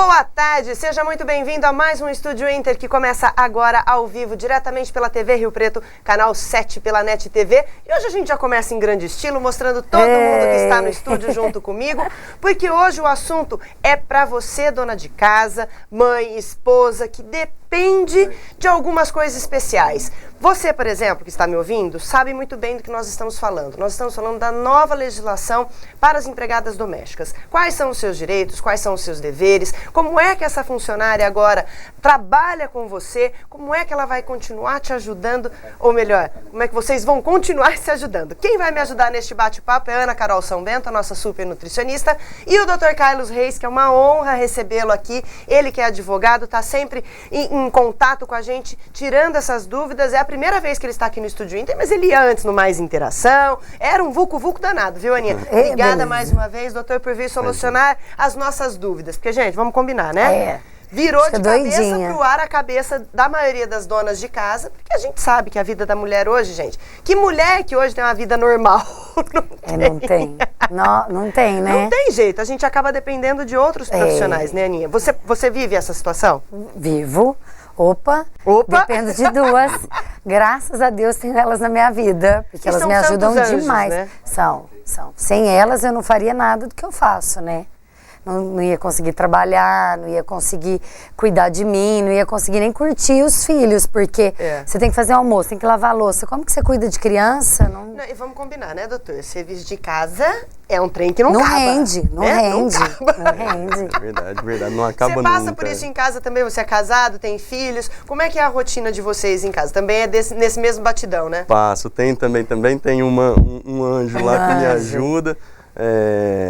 Boa tarde, seja muito bem-vindo a mais um Estúdio Inter que começa agora ao vivo, diretamente pela TV Rio Preto, canal 7 pela NET TV. E hoje a gente já começa em grande estilo, mostrando todo mundo que está no estúdio junto comigo, porque hoje o assunto é para você, dona de casa, mãe, esposa, que depende de algumas coisas especiais. Você, por exemplo, que está me ouvindo, sabe muito bem do que nós estamos falando. Nós estamos falando da nova legislação para as empregadas domésticas. Quais são os seus direitos, quais são os seus deveres, como é que essa funcionária agora trabalha com você, como é que ela vai continuar te ajudando, ou melhor, como é que vocês vão continuar se ajudando. Quem vai me ajudar neste bate-papo é a Ana Carol São Bento, a nossa super nutricionista, e o Dr. Carlos Reis, que é uma honra recebê-lo aqui. Ele que é advogado, está sempre em contato com a gente, tirando essas dúvidas. É a primeira vez que ele está aqui no Estúdio Inter, mas ele ia antes no Mais Interação. Era um vulco-vulco danado, viu, Aninha? Obrigada mais uma vez, doutor, por vir solucionar as nossas dúvidas. Porque, gente, vamos combinar, né? Virou de cabeça pro ar a cabeça da maioria das donas de casa, porque a gente sabe que a vida da mulher hoje, gente, que mulher que hoje tem uma vida normal? Não tem. Não tem, né? Não tem jeito, a gente acaba dependendo de outros profissionais, né, Aninha? Você vive essa situação? Vivo. Opa, dependo de duas. Graças a Deus tenho elas na minha vida, porque elas me ajudam demais. Né? São. Sem elas eu não faria nada do que eu faço, né? Não ia conseguir trabalhar, não ia conseguir cuidar de mim, não ia conseguir nem curtir os filhos, porque você tem que fazer almoço, tem que lavar a louça. Como que você cuida de criança? Não, e vamos combinar, né, doutor? Serviço de casa é um trem que não acaba. Não rende. Verdade, não acaba nunca. Você passa por isso em casa também? Você é casado, tem filhos? Como é que é a rotina de vocês em casa? Também é nesse mesmo batidão, né? Passo, também tem um anjo lá que me ajuda.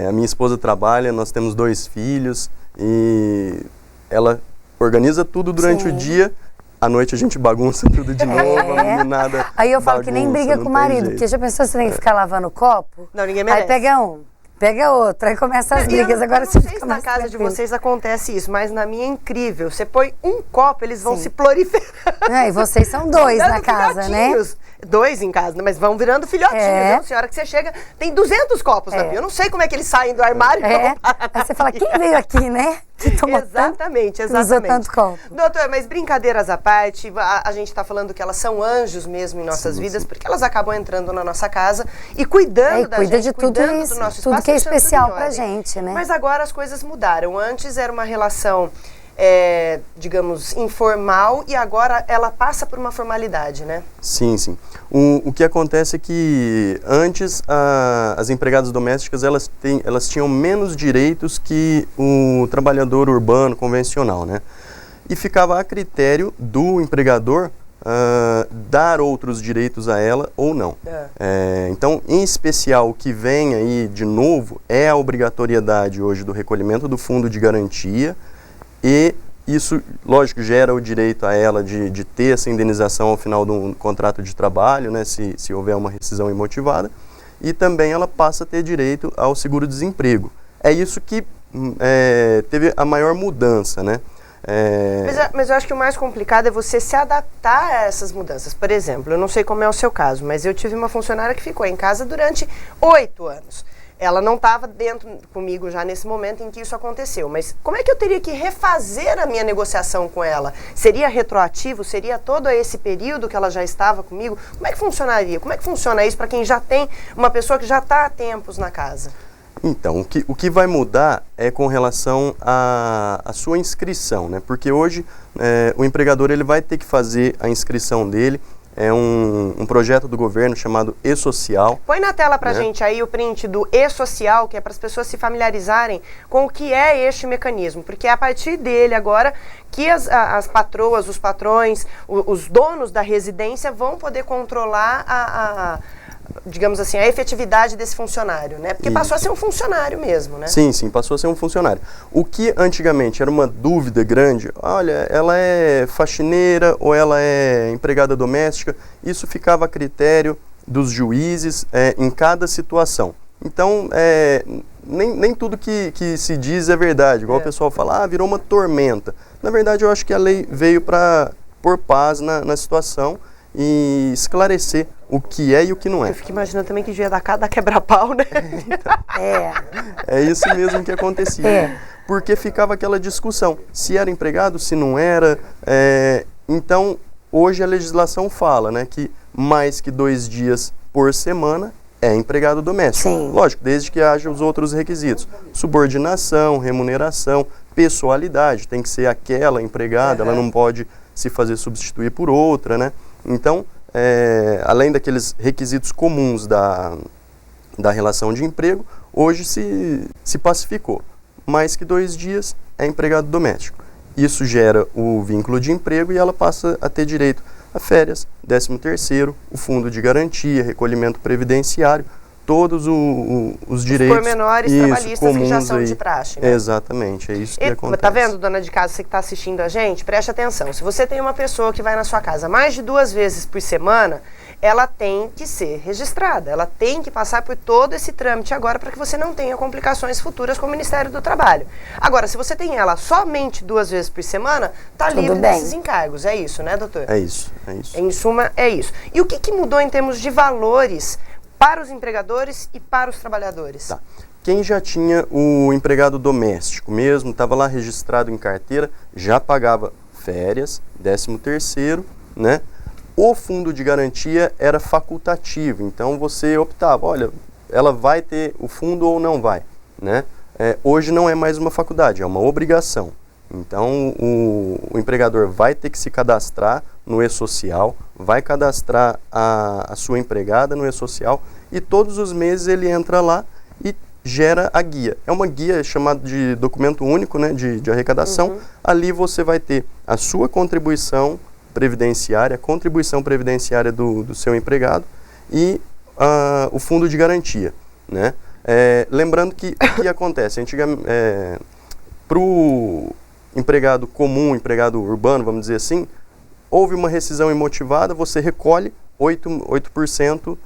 A minha esposa trabalha, nós temos 2 filhos e ela organiza tudo durante o dia. À noite a gente bagunça tudo de novo, a meninada Aí eu falo que nem briga com o marido, jeito. porque já pensou você tem que ficar lavando o copo? Não, ninguém merece. Aí pega outro, aí começa as brigas. Agora eu não sei se na casa de vocês acontece isso, mas na minha é incrível. Você põe um copo, eles vão se proliferando. E vocês são 2 na casa, né? 2 em casa, mas vão virando filhotinhos. Viu? Senhora, que você chega, tem 200 copos na pia. Eu não sei como é que eles saem do armário. Aí você fala, quem veio aqui, né? Que tomou exatamente. Usou tanto copo. Doutor, mas brincadeiras à parte, a gente está falando que elas são anjos mesmo em nossas vidas, porque elas acabam entrando na nossa casa e cuidando da gente, de tudo cuidando isso, do nosso tudo espaço. Que é especial pra gente, né? Mas agora as coisas mudaram. Antes era uma relação, digamos, informal, e agora ela passa por uma formalidade, né? Sim. O que acontece é que antes as empregadas domésticas elas tinham menos direitos que o trabalhador urbano convencional, né? E ficava a critério do empregador dar outros direitos a ela ou não. Então, em especial, o que vem aí de novo é a obrigatoriedade hoje do recolhimento do fundo de garantia, e isso, lógico, gera o direito a ela de ter essa indenização ao final de um contrato de trabalho, né, se houver uma rescisão imotivada, e também ela passa a ter direito ao seguro-desemprego. É isso que teve a maior mudança, né? Mas eu acho que o mais complicado é você se adaptar a essas mudanças. Por exemplo, eu não sei como é o seu caso, mas eu tive uma funcionária que ficou em casa durante 8 anos. Ela não estava dentro comigo já nesse momento em que isso aconteceu. Mas como é que eu teria que refazer a minha negociação com ela? Seria retroativo? Seria todo esse período que ela já estava comigo? Como é que funcionaria? Como é que funciona isso para quem já tem uma pessoa que já está há tempos na casa? Então, o que vai mudar é com relação à sua inscrição, né? Porque hoje o empregador ele vai ter que fazer a inscrição dele. É um projeto do governo chamado E-Social. Põe na tela pra gente aí o print do E-Social, que é para as pessoas se familiarizarem com o que é este mecanismo. Porque é a partir dele agora que as patroas, os patrões, os donos da residência vão poder controlar digamos assim, a efetividade desse funcionário, né? Porque passou a ser um funcionário mesmo, né? Sim, passou a ser um funcionário. O que antigamente era uma dúvida grande, olha, ela é faxineira ou ela é empregada doméstica, isso ficava a critério dos juízes em cada situação. Então, nem tudo que se diz é verdade, igual o pessoal fala, virou uma tormenta. Na verdade, eu acho que a lei veio para pôr paz na situação e esclarecer o que é e o que não é. Eu fico imaginando também que devia dar quebra-pau, né? É isso mesmo que acontecia. porque ficava aquela discussão, se era empregado, se não era. Então, hoje a legislação fala, né, que mais que 2 dias por semana é empregado doméstico. Sim. Lógico, desde que haja os outros requisitos. Subordinação, remuneração, pessoalidade, tem que ser aquela empregada, ela não pode se fazer substituir por outra, né? Então, além daqueles requisitos comuns da relação de emprego, hoje se pacificou. Mais que 2 dias é empregado doméstico. Isso gera o vínculo de emprego e ela passa a ter direito a férias, 13º, o fundo de garantia, recolhimento previdenciário, todos os direitos pormenores trabalhistas comuns que já são aí. de praxe, né? Exatamente, é isso que acontece. Tá vendo, dona de casa, você que está assistindo a gente? Preste atenção. Se você tem uma pessoa que vai na sua casa mais de 2 vezes por semana, ela tem que ser registrada. Ela tem que passar por todo esse trâmite agora para que você não tenha complicações futuras com o Ministério do Trabalho. Agora, se você tem ela somente 2 vezes por semana, tá livre desses encargos. É isso, né, doutor? É isso, é isso. Em suma, é isso. E o que mudou em termos de valores para os empregadores e para os trabalhadores? Tá. Quem já tinha o empregado doméstico mesmo, estava lá registrado em carteira, já pagava férias, 13º, né? O fundo de garantia era facultativo, então você optava, olha, ela vai ter o fundo ou não vai, né? Hoje não é mais uma faculdade, é uma obrigação. Então, o empregador vai ter que se cadastrar no E-Social, vai cadastrar a sua empregada no E-Social e todos os meses ele entra lá e gera a guia. É uma guia chamada de documento único, né, de arrecadação. Ali você vai ter a sua contribuição previdenciária, a contribuição previdenciária do seu empregado e o fundo de garantia, né? Lembrando que o que acontece? Para o empregado comum, empregado urbano, vamos dizer assim, houve uma rescisão imotivada, você recolhe 8%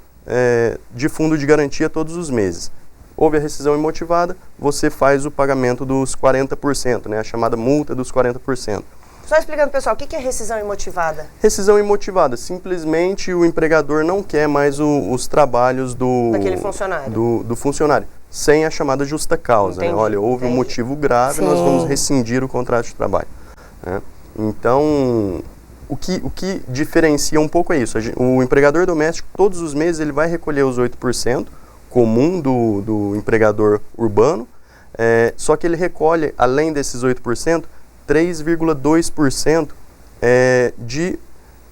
de fundo de garantia todos os meses. Houve a rescisão imotivada, você faz o pagamento dos 40%, né, a chamada multa dos 40%. Só explicando, pessoal, o que é rescisão imotivada? Rescisão imotivada, simplesmente o empregador não quer mais os trabalhos daquele funcionário. Do funcionário, sem a chamada justa causa. Né? Olha, houve um motivo grave, nós vamos rescindir o contrato de trabalho. Né? Então, o que diferencia um pouco é isso. O empregador doméstico, todos os meses, ele vai recolher os 8%, comum do empregador urbano, só que ele recolhe, além desses 8%, 3,2% de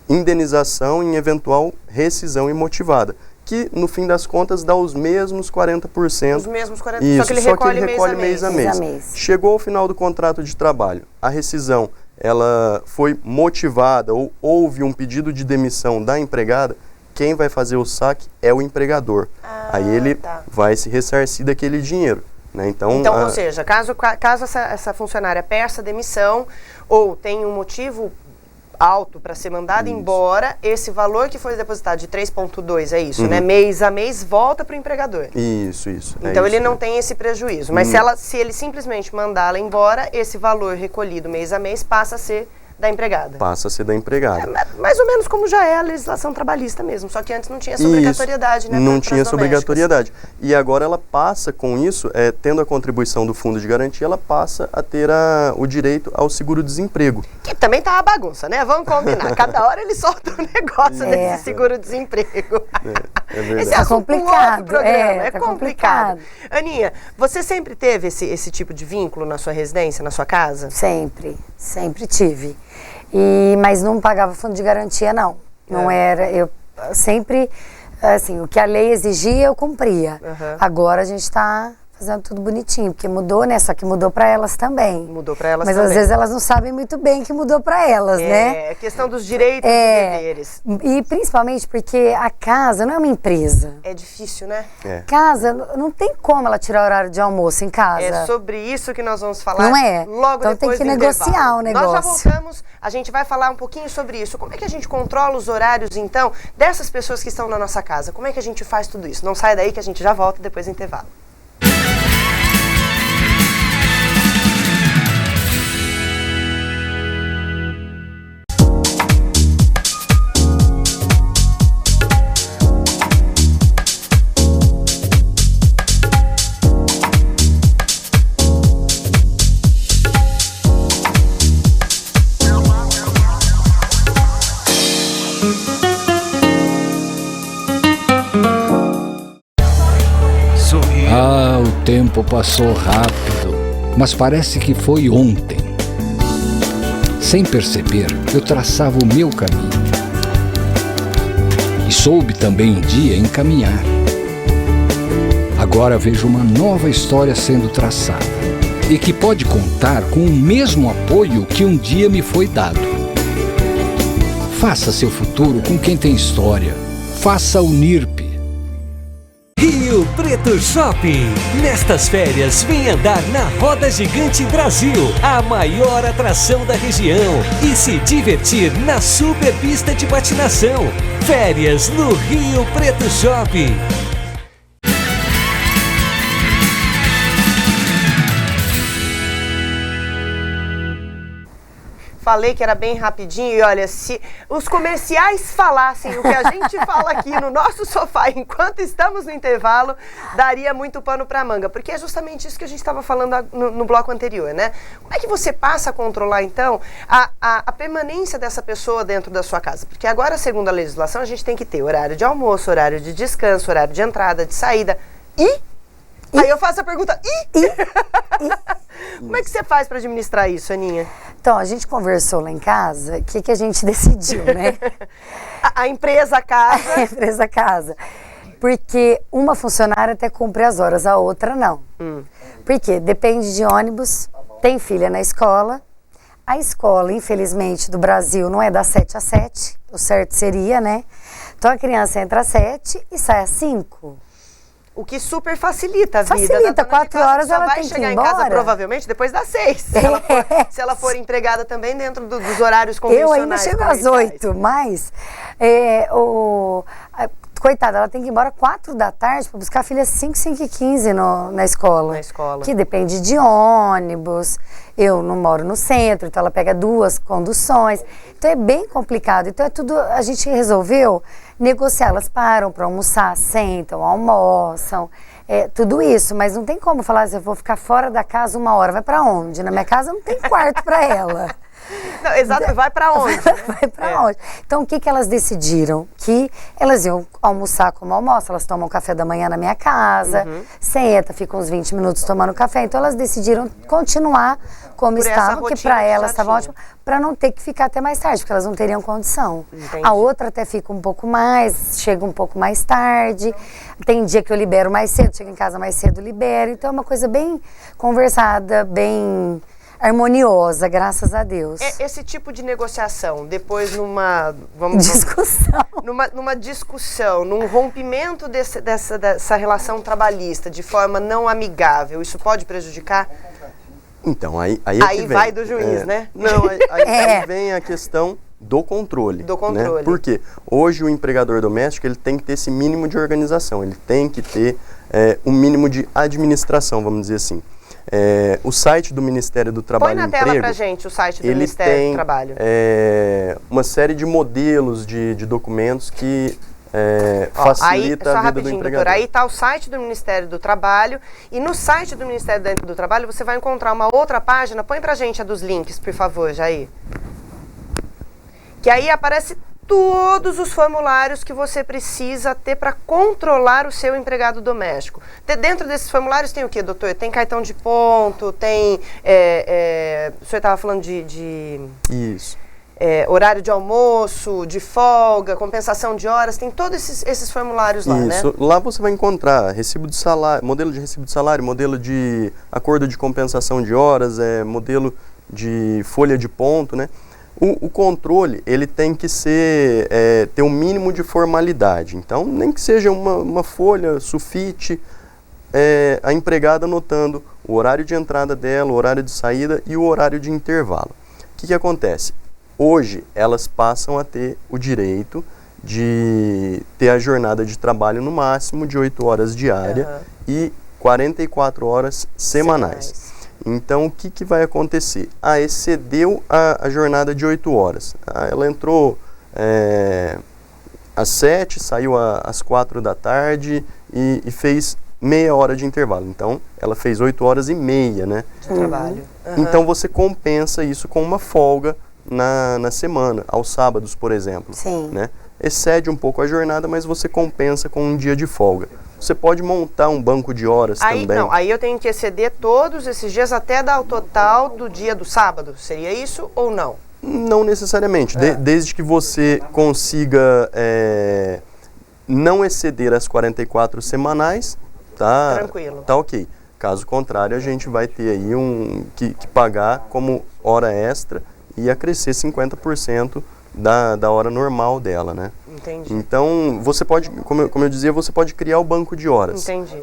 indenização em eventual rescisão imotivada, que no fim das contas dá os mesmos 40%. Os mesmos 40%, isso, só que ele recolhe mês a mês. Chegou ao final do contrato de trabalho, a rescisão ela foi motivada ou houve um pedido de demissão da empregada, quem vai fazer o saque é o empregador. Aí ele vai se ressarcir daquele dinheiro. Né? Então, ou seja, caso essa funcionária peça demissão ou tem um motivo alto para ser mandada embora, esse valor que foi depositado de 3,2, é isso, né? Mês a mês volta para o empregador. Isso. Então ele não tem esse prejuízo. Mas se ele simplesmente mandá-la embora, esse valor recolhido mês a mês passa a ser da empregada. Passa a ser da empregada. Mais ou menos como já é a legislação trabalhista mesmo, só que antes não tinha essa obrigatoriedade, né? Não tinha essa obrigatoriedade. E agora ela passa com isso, tendo a contribuição do fundo de garantia, ela passa a ter o direito ao seguro-desemprego. Que também tá uma bagunça, né? Vamos combinar. Cada hora ele solta um negócio desse seguro-desemprego. É verdade. Esse assunto é complicado. É complicado. Aninha, você sempre teve esse tipo de vínculo na sua residência, na sua casa? Sempre tive. Mas não pagava fundo de garantia, não. Não era, eu sempre, assim, o que a lei exigia, eu cumpria. Agora a gente está fazendo tudo bonitinho, porque mudou, né? Só que mudou para elas também. Mudou para elas também. Mas às vezes elas não sabem muito bem que mudou para elas, né? É questão dos direitos e deveres. E principalmente porque a casa não é uma empresa. É difícil, né? Casa, não tem como ela tirar o horário de almoço em casa. É sobre isso que nós vamos falar não é? Logo então depois tem que negociar o negócio. Nós já voltamos, a gente vai falar um pouquinho sobre isso. Como é que a gente controla os horários, então, dessas pessoas que estão na nossa casa? Como é que a gente faz tudo isso? Não sai daí que a gente já volta depois do intervalo. Ah, o tempo passou rápido, mas parece que foi ontem. Sem perceber, eu traçava o meu caminho. E soube também um dia encaminhar. Agora vejo uma nova história sendo traçada e que pode contar com o mesmo apoio que um dia me foi dado. Faça seu futuro com quem tem história. Faça o NIRP. Rio Preto Shopping. Nestas férias, vem andar na Roda Gigante Brasil, a maior atração da região, e se divertir na super pista de patinação. Férias no Rio Preto Shopping. Falei que era bem rapidinho e olha, se os comerciais falassem o que a gente fala aqui no nosso sofá enquanto estamos no intervalo, daria muito pano para manga, porque é justamente isso que a gente estava falando no bloco anterior, né? Como é que você passa a controlar, então, a permanência dessa pessoa dentro da sua casa? Porque agora, segundo a legislação, a gente tem que ter horário de almoço, horário de descanso, horário de entrada, de saída Aí eu faço a pergunta, como é que você faz para administrar isso, Aninha? Então, a gente conversou lá em casa, o que a gente decidiu, né? A empresa casa. A empresa casa. Porque uma funcionária até cumpre as horas, a outra não. Porque depende de ônibus, tem filha na escola. A escola, infelizmente, do Brasil não é das 7 às 7, o certo seria, né? Então a criança entra às 7 e sai às 5. O que super facilita a vida. Facilita, 4 horas ela tem que ir embora. Vai chegar em casa provavelmente depois das 6. Se ela for empregada também dentro dos horários convencionais. Eu ainda chego às 8, mas coitada, ela tem que ir embora 4 da tarde para buscar a filha 5h15 na escola. Na escola. Que depende de ônibus. Eu não moro no centro, então ela pega 2 conduções. Então é bem complicado. Então é tudo, a gente resolveu negociar. Elas param para almoçar, sentam, almoçam. Tudo isso, mas não tem como falar assim, eu vou ficar fora da casa 1 hora. Vai para onde? Na minha casa não tem quarto para ela. Não, exato, vai para onde? Vai para onde? Então, o que elas decidiram? Que elas iam almoçar como almoço, elas tomam café da manhã na minha casa, senta, ficam uns 20 minutos tomando café. Então, elas decidiram continuar como estavam, que para elas estava ótimo, para não ter que ficar até mais tarde, porque elas não teriam condição. Entendi. A outra até fica um pouco mais, chega um pouco mais tarde. Tem dia que eu libero mais cedo, chego em casa mais cedo, libero. Então, é uma coisa bem conversada, bem harmoniosa, graças a Deus. Esse tipo de negociação, depois numa discussão, num rompimento dessa relação trabalhista de forma não amigável, isso pode prejudicar? Então, aí vai do juiz, né? Não, aí vem a questão do controle. Do controle. Né? Porque hoje o empregador doméstico ele tem que ter esse mínimo de organização, ele tem que ter um mínimo de administração, vamos dizer assim. O site do Ministério do Trabalho e Emprego... Põe na tela pra gente o site do Ministério do Trabalho. Uma série de modelos de documentos que facilita a vida do empregador. Doutor, aí está o site do Ministério do Trabalho, e no site do Ministério do Trabalho você vai encontrar uma outra página. Põe pra gente a dos links, por favor, Jair. Que aí aparece todos os formulários que você precisa ter para controlar o seu empregado doméstico. Dentro desses formulários tem o quê, doutor? Tem cartão de ponto, tem... o senhor estava falando de Isso. Horário de almoço, de folga, compensação de horas, tem todos esses formulários lá, né? Isso. Lá você vai encontrar recibo de salário, modelo de recibo de salário, modelo de acordo de compensação de horas, modelo de folha de ponto, né? O controle, ele tem que ter um mínimo de formalidade. Então, nem que seja uma folha, sulfite, a empregada anotando o horário de entrada dela, o horário de saída e o horário de intervalo. O que acontece? Hoje, elas passam a ter o direito de ter a jornada de trabalho no máximo de 8 horas diária e 44 horas semanais. Então, o que vai acontecer? Excedeu a jornada de 8 horas. Ela entrou às 7, saiu às 4 da tarde e fez meia hora de intervalo. Então, ela fez 8 horas e meia, né? De trabalho. Então, você compensa isso com uma folga na semana, aos sábados, por exemplo. Sim. Né? Excede um pouco a jornada, mas você compensa com um dia de folga. Você pode montar um banco de horas também. Não, aí eu tenho que exceder todos esses dias até dar o total do dia do sábado. Seria isso ou não? Não necessariamente. Desde que você consiga não exceder as 44 semanais, tá? Tranquilo. Tá ok. Caso contrário, a gente vai ter aí que pagar como hora extra e acrescer 50% da hora normal dela, né? Entendi. Então, você pode, como eu dizia, você pode criar o banco de horas. Entendi.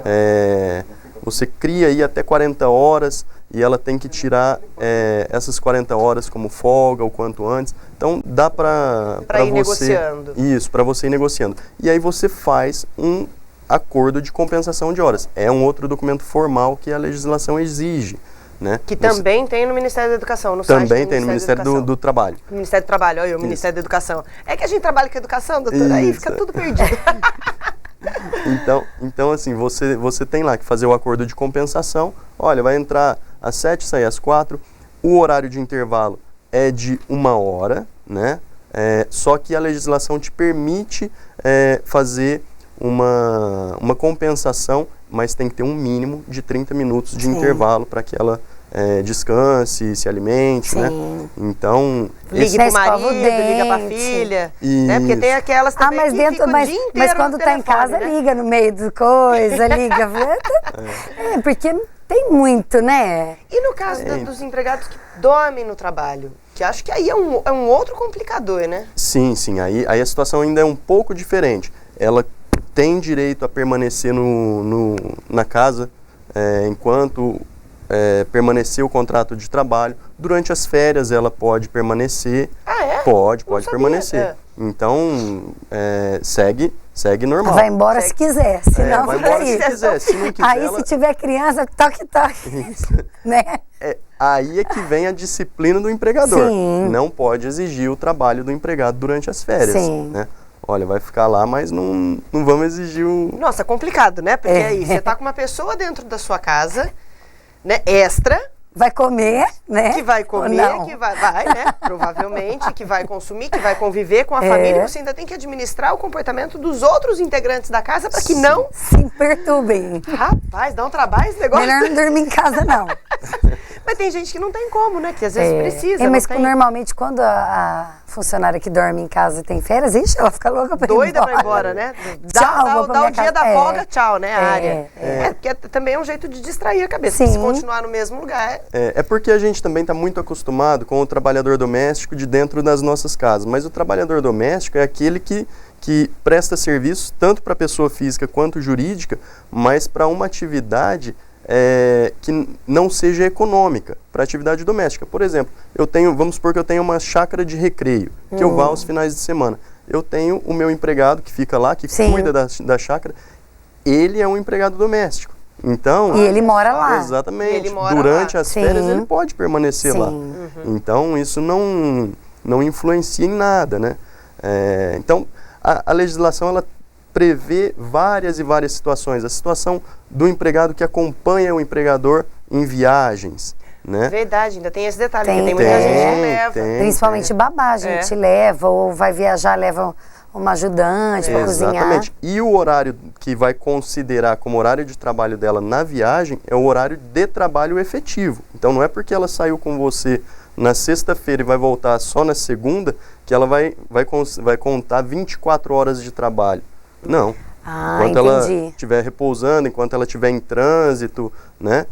Você cria aí até 40 horas e ela tem que tirar essas 40 horas como folga o quanto antes. Então, dá para ir negociando. Isso, para você ir negociando. E aí você faz um acordo de compensação de horas. É um outro documento formal que a legislação exige. Né? Que também tem no Ministério da Educação, no também site do tem no Ministério do Trabalho. Ministério do Trabalho, olha o Ministério da Educação. É que a gente trabalha com educação, doutora, aí fica tudo perdido. Então assim, você tem lá que fazer o acordo de compensação. Olha, vai entrar às 7, sair às 4. O horário de intervalo é de 1 hora, né? Só que a legislação te permite fazer uma compensação, mas tem que ter um mínimo de 30 minutos de intervalo para que ela descanse, se alimente, né? Então... Ligue pro marido, liga pra filha, né? Porque tem aquelas também que ficam o dia inteiro mas quando tá em casa, né? Liga no meio do coisa, liga... porque tem muito, né? E no caso dos empregados que dormem no trabalho? Que acho que aí é um outro complicador, né? Sim. Aí a situação ainda é um pouco diferente. Ela tem direito a permanecer na casa enquanto permanecer o contrato de trabalho. Durante as férias ela pode permanecer. Ah, é? Pode permanecer. Então, segue normal. Vai embora se quiser, senão vai embora se quiser. Se não quiser, aí se tiver criança, toque. Né? Aí é que vem a disciplina do empregador. Sim. Não pode exigir o trabalho do empregado durante as férias. Sim. Né? Olha, vai ficar lá, mas não vamos exigir o... Nossa, é complicado, né? Porque aí você tá com uma pessoa dentro da sua casa, né? Extra. Vai comer, né? Que vai comer, que vai, né? Provavelmente, que vai consumir, que vai conviver com a família. E você ainda tem que administrar o comportamento dos outros integrantes da casa para que não se perturbem. Rapaz, dá um trabalho esse negócio. Melhor não dormir em casa, não. Mas tem gente que não tem como, né? Que às vezes precisa. Mas normalmente quando a funcionária que dorme em casa tem férias, ela fica louca pra ir embora. Doida pra ir embora, né? Tchau, dá o dia da folga, tchau, né? A área. Porque também é um jeito de distrair a cabeça. Se continuar no mesmo lugar. É porque a gente também está muito acostumado com o trabalhador doméstico de dentro das nossas casas. Mas o trabalhador doméstico é aquele que presta serviço tanto para a pessoa física quanto jurídica, mas para uma atividade que não seja econômica, para atividade doméstica. Por exemplo, vamos supor que eu tenho uma chácara de recreio, que eu vá aos finais de semana. Eu tenho o meu empregado que fica lá, que cuida da chácara, ele é um empregado doméstico. Então, e ele mora lá. Exatamente. Durante as férias ele pode permanecer lá. Então, isso não influencia em nada, né? Então, a legislação, ela prevê várias e várias situações. A situação do empregado que acompanha o empregador em viagens, né? Verdade, ainda tem esse detalhe, porque tem muita gente que leva. Principalmente babá, a gente leva, ou vai viajar, leva uma ajudante para cozinhar. Exatamente. E o horário que vai considerar como horário de trabalho dela na viagem é o horário de trabalho efetivo. Então não é porque ela saiu com você na sexta-feira e vai voltar só na segunda que ela vai contar 24 horas de trabalho. Não. Enquanto ela estiver repousando, enquanto ela estiver em trânsito, né?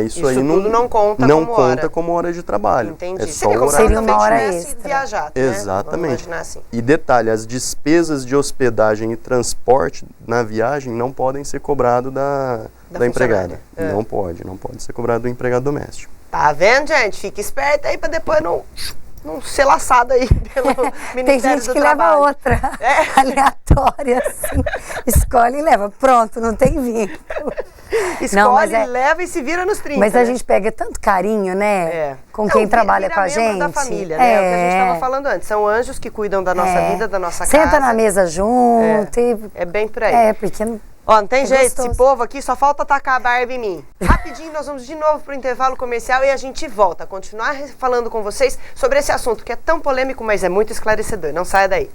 Isso aí não conta como hora de trabalho. Entendi. É só o seria uma hora extra. Viajar, exatamente. Né? Assim. E detalhe, as despesas de hospedagem e transporte na viagem não podem ser cobradas da empregada. Não pode ser cobrado do empregado doméstico. Tá vendo, gente? Fica esperta aí para depois não ser laçado aí pelo Ministério do Trabalho. Tem gente que leva outra, aleatória, assim. Escolhe e leva. Pronto, não tem vínculo. Escolhe, leva e se vira nos 30. Mas a gente pega tanto carinho, né? Com quem trabalha com a gente. Da família, né? É o que a gente estava falando antes. São anjos que cuidam da nossa vida, da nossa casa. Senta na mesa junto. É bem por aí. Porque Ó, não tem jeito, gostoso. esse povo aqui só falta tacar a Barbie em mim. Rapidinho, nós vamos de novo pro intervalo comercial e a gente volta a continuar falando com vocês sobre esse assunto que é tão polêmico, mas é muito esclarecedor. Não saia daí.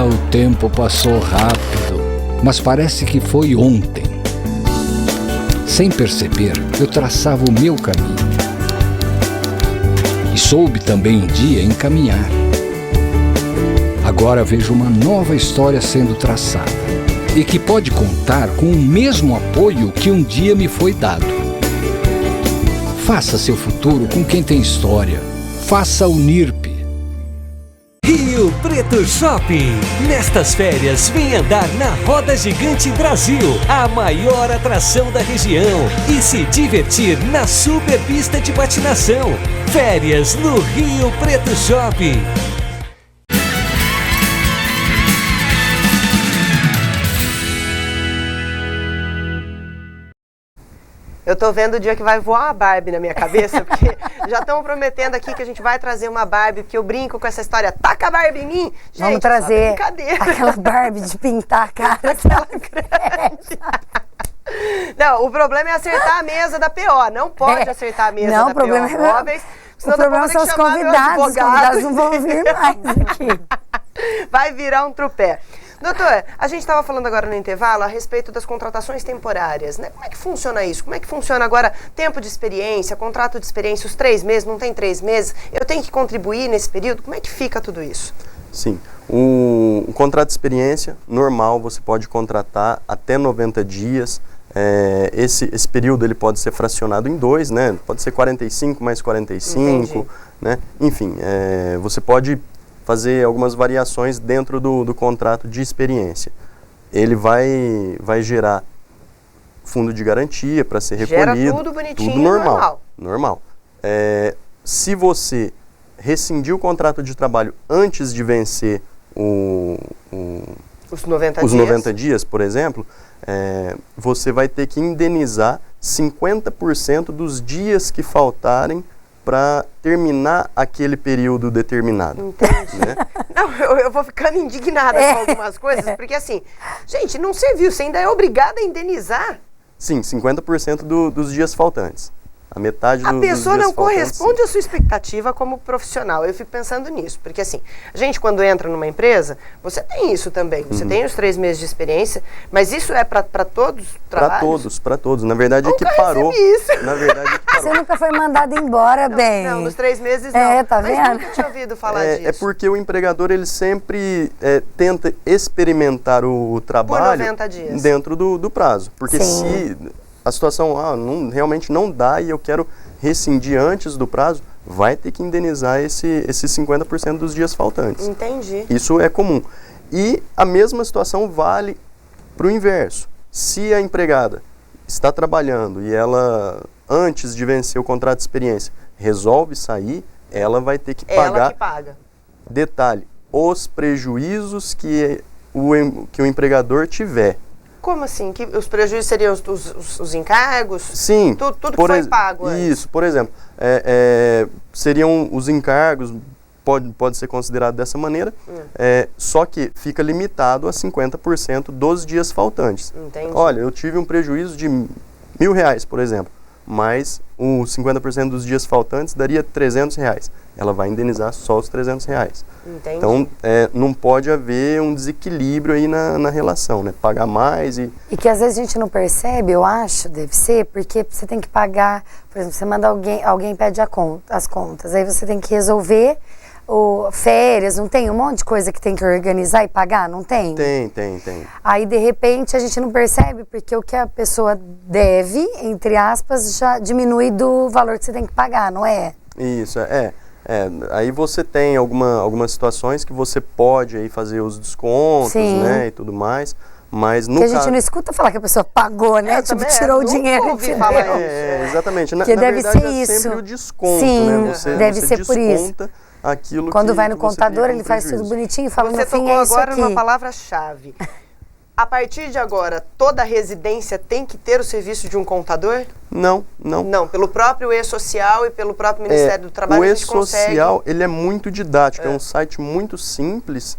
O tempo passou rápido, mas parece que foi ontem. Sem perceber, eu traçava o meu caminho. E soube também um dia encaminhar. Agora vejo uma nova história sendo traçada e que pode contar com o mesmo apoio que um dia me foi dado. Faça seu futuro com quem tem história. Faça o NIRP. Rio Preto Shopping. Nestas férias, vem andar na Roda Gigante Brasil, a maior atração da região, e se divertir na super pista de patinação. Férias no Rio Preto Shopping. Eu tô vendo o dia que vai voar a Barbie na minha cabeça, porque já estão prometendo aqui que a gente vai trazer uma Barbie, porque eu brinco com essa história, taca a Barbie em mim. Gente, vamos trazer aquela Barbie de pintar a cara que ela cresce. Não, o problema é acertar a mesa da PO, não pode acertar a mesa da PO. O problema são os convidados, os convidados não vão vir mais aqui. Vai virar um trupé. Doutor, a gente estava falando agora no intervalo a respeito das contratações temporárias, né? Como é que funciona isso? Como é que funciona agora tempo de experiência, contrato de experiência, os 3 meses, não tem 3 meses? Eu tenho que contribuir nesse período? Como é que fica tudo isso? Sim, o contrato de experiência normal você pode contratar até 90 dias. Esse período ele pode ser fracionado em 2, né? Pode ser 45 mais 45, né? Enfim, você pode fazer algumas variações dentro do contrato de experiência. Ele vai gerar fundo de garantia para ser recolhido. Gera tudo bonitinho, tudo normal. Se você rescindir o contrato de trabalho antes de vencer os 90 dias, por exemplo, você vai ter que indenizar 50% dos dias que faltarem para terminar aquele período determinado. Entendi. Né? Não, eu vou ficando indignada com algumas coisas, porque assim, gente, não serviu, você ainda é obrigada a indenizar. Sim, 50% dos dias faltantes. A metade dos dias faltantes. A pessoa não corresponde à sua expectativa como profissional. Eu fico pensando nisso, porque assim, a gente quando entra numa empresa, você tem isso também. Você tem os 3 meses de experiência, mas isso é para todos os trabalhos? Para todos. Na verdade é que parou. Na verdade é que parou. Você nunca foi mandado embora, bem. Não, nos 3 meses não. Tá vendo? Mas nunca tinha ouvido falar disso. É porque o empregador, ele sempre tenta experimentar o trabalho por 90 dias. Dentro do prazo. Porque se a situação realmente não dá e eu quero rescindir antes do prazo, vai ter que indenizar esses 50% dos dias faltantes. Entendi. Isso é comum. E a mesma situação vale para o inverso. Se a empregada está trabalhando e ela, antes de vencer o contrato de experiência, resolve sair, ela vai ter que pagar. Ela que paga. Detalhe, os prejuízos que o empregador tiver. Como assim? Que os prejuízos seriam os encargos? Sim. Tudo que foi pago antes. Isso, por exemplo, seriam os encargos, pode ser considerado dessa maneira, só que fica limitado a 50% dos dias faltantes. Entendi. Olha, eu tive um prejuízo de R$1.000, por exemplo, mas os 50% dos dias faltantes daria R$300. Ela vai indenizar só os R$300. Entendi. Então, não pode haver um desequilíbrio aí na relação, né? Pagar mais e... E que às vezes a gente não percebe, eu acho, deve ser, porque você tem que pagar, por exemplo, você manda alguém pede as contas, aí você tem que resolver férias, não tem um monte de coisa que tem que organizar e pagar, não tem? Tem. Aí, de repente, a gente não percebe, porque o que a pessoa deve, entre aspas, já diminui do valor que você tem que pagar, não é? Isso, aí você tem algumas situações que você pode aí fazer os descontos, né, e tudo mais, Mas no Porque a gente não escuta falar que a pessoa pagou, né? Tipo, tirou o dinheiro e te deu. Exatamente. Porque deve verdade, ser isso. Sempre o desconto, sim, né? Deve ser por isso. Aquilo Quando vai no que você contador, tem ele faz prejuízo. tudo bonitinho e fala, Você no fim tocou é isso agora aqui. numa palavra-chave. A partir de agora, toda residência tem que ter o serviço de um contador? Não. Não, pelo próprio E-Social e pelo próprio Ministério do Trabalho o a gente consegue. E-Social, ele é muito didático, é um site muito simples,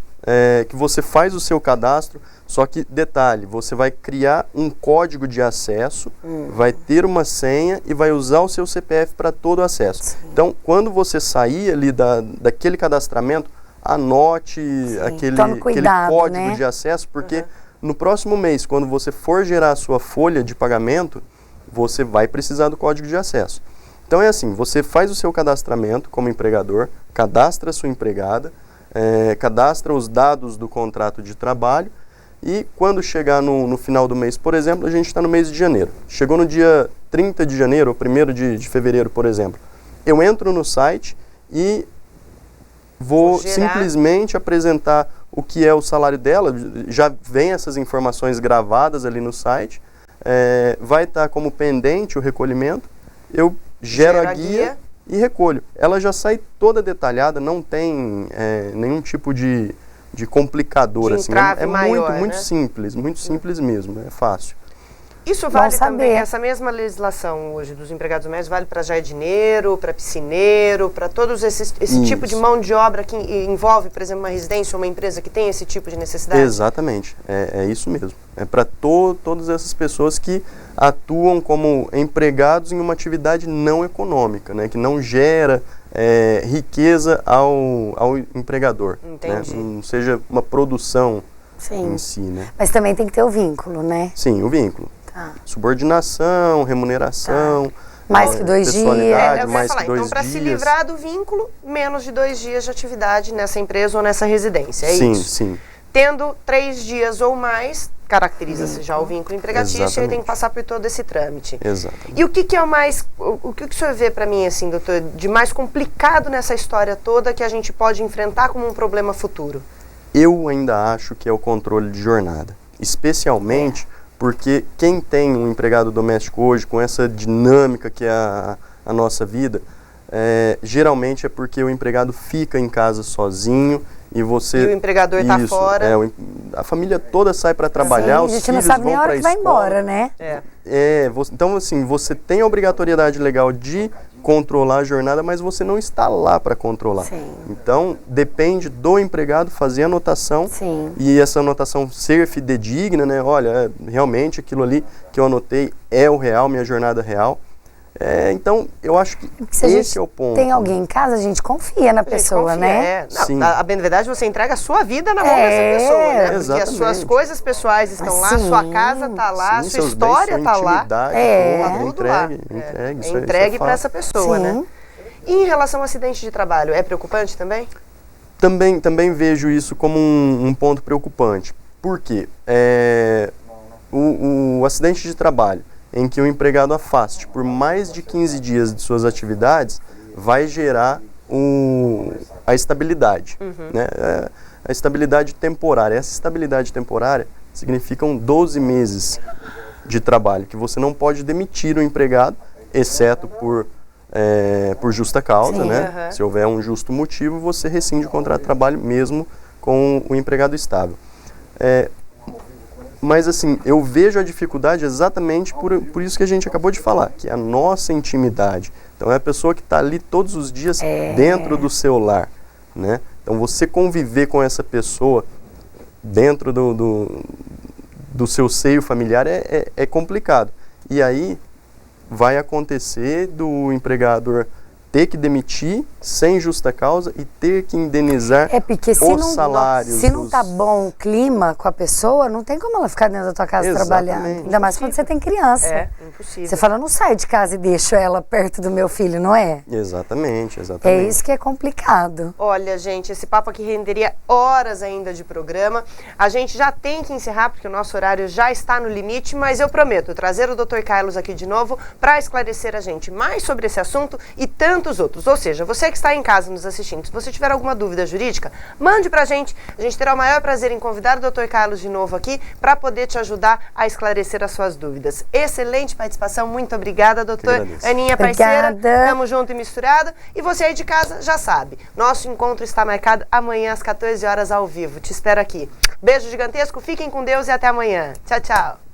que você faz o seu cadastro, só que, detalhe, você vai criar um código de acesso, vai ter uma senha e vai usar o seu CPF para todo o acesso. Sim. Então, quando você sair ali daquele cadastramento, anote aquele código de acesso, porque no próximo mês, quando você for gerar a sua folha de pagamento, você vai precisar do código de acesso. Então é assim, você faz o seu cadastramento como empregador, cadastra a sua empregada, cadastra os dados do contrato de trabalho e quando chegar no final do mês, por exemplo, a gente está no mês de janeiro. Chegou no dia 30 de janeiro ou 1º de fevereiro, por exemplo. Eu entro no site e vou simplesmente apresentar o que é o salário dela, já vem essas informações gravadas ali no site, vai estar como pendente o recolhimento, eu gero a guia e recolho. Ela já sai toda detalhada, não tem nenhum tipo de complicador, de assim, maior, muito simples mesmo, é fácil. Isso vale também, essa mesma legislação hoje dos empregados domésticos vale para jardineiro, para piscineiro, para todos esse tipo de mão de obra que envolve, por exemplo, uma residência ou uma empresa que tem esse tipo de necessidade? Exatamente, é isso mesmo. É para todas essas pessoas que atuam como empregados em uma atividade não econômica, né, que não gera riqueza ao empregador. Entendi. Né, não seja uma produção Sim. em si. Né? Mas também tem que ter o vínculo, né? Sim, o vínculo. Subordinação, remuneração, mais que 2 dias. Mais que 2 dias. Então, para se livrar do vínculo, menos de 2 dias de atividade nessa empresa ou nessa residência, é isso? Sim. Tendo 3 dias ou mais, caracteriza-se já o vínculo empregatício e ele tem que passar por todo esse trâmite. Exatamente. E o que é o mais, o que o senhor vê para mim, assim, doutor, de mais complicado nessa história toda que a gente pode enfrentar como um problema futuro? Eu ainda acho que é o controle de jornada, especialmente porque quem tem um empregado doméstico hoje, com essa dinâmica que é a nossa vida, geralmente é porque o empregado fica em casa sozinho e você... E o empregador está fora. A família toda sai para trabalhar, os filhos vão para a escola. A gente não sabe nem a hora que vai embora, né? Então, assim, você tem a obrigatoriedade legal de controlar a jornada, mas você não está lá para controlar. Sim. Então, depende do empregado fazer a anotação. Sim. E essa anotação ser fidedigna, né? Olha, realmente aquilo ali que eu anotei é o real, minha jornada real. Então, eu acho que esse é o ponto. Tem alguém em casa, a gente confia na pessoa, né? Sim. Bem, na verdade, você entrega a sua vida na mão dessa pessoa, né? Porque exatamente. as suas coisas pessuais estão lá, sua casa está lá, sua história está lá. Tá tudo lá. Entregue para essa pessoa, né? E em relação ao acidente de trabalho, é preocupante também? Também vejo isso como um ponto preocupante. Por quê? O acidente de trabalho em que o empregado afaste por mais de 15 dias de suas atividades, vai gerar a estabilidade, né? A estabilidade temporária. Essa estabilidade temporária significam 12 meses de trabalho, que você não pode demitir o empregado, exceto por justa causa, né? Se houver um justo motivo, você rescinde o contrato de trabalho mesmo com o empregado estável. Mas assim, eu vejo a dificuldade exatamente por isso que a gente acabou de falar, que é a nossa intimidade. Então é a pessoa que está ali todos os dias dentro do seu lar, né? Então você conviver com essa pessoa dentro do seu seio familiar é complicado. E aí vai acontecer do empregador ter que demitir sem justa causa e ter que indenizar os salários. Se não tá bom o clima com a pessoa, não tem como ela ficar dentro da tua casa trabalhando. Ainda mais quando você tem criança. Impossível. Você fala, não saio de casa e deixo ela perto do meu filho, não é? Exatamente. É isso que é complicado. Olha, gente, esse papo aqui renderia horas ainda de programa. A gente já tem que encerrar, porque o nosso horário já está no limite, mas eu prometo trazer o Dr. Carlos aqui de novo para esclarecer a gente mais sobre esse assunto e tanto tantos outros. Ou seja, você que está em casa nos assistindo, se você tiver alguma dúvida jurídica, mande pra gente. A gente terá o maior prazer em convidar o Dr. Carlos de novo aqui para poder te ajudar a esclarecer as suas dúvidas. Excelente participação, muito obrigada, doutor. Aninha, parceira, tamo junto e misturado. E você aí de casa já sabe, nosso encontro está marcado amanhã às 14 horas ao vivo. Te espero aqui. Beijo gigantesco, fiquem com Deus e até amanhã. Tchau, tchau.